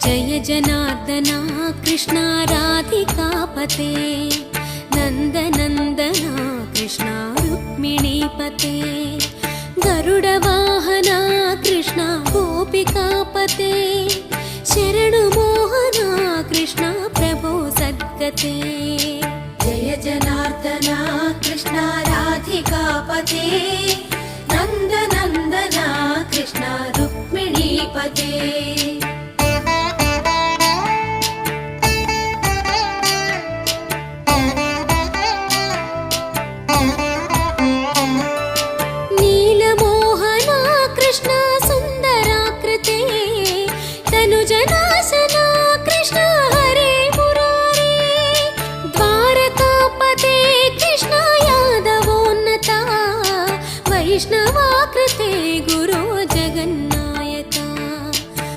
जय जनार्दना कृष्णा राधिकापते नन्दनन्दना कृष्णा रुक्मिणीपते गरुडवाहना कृष्णा गोपिकापते शरणुमोहना कृष्णा प्रभो सद्गते जय जनार्दना कृष्णा राधिकापते नन्दनन्दना कृष्णा रुक्मिणीपते कृष्ण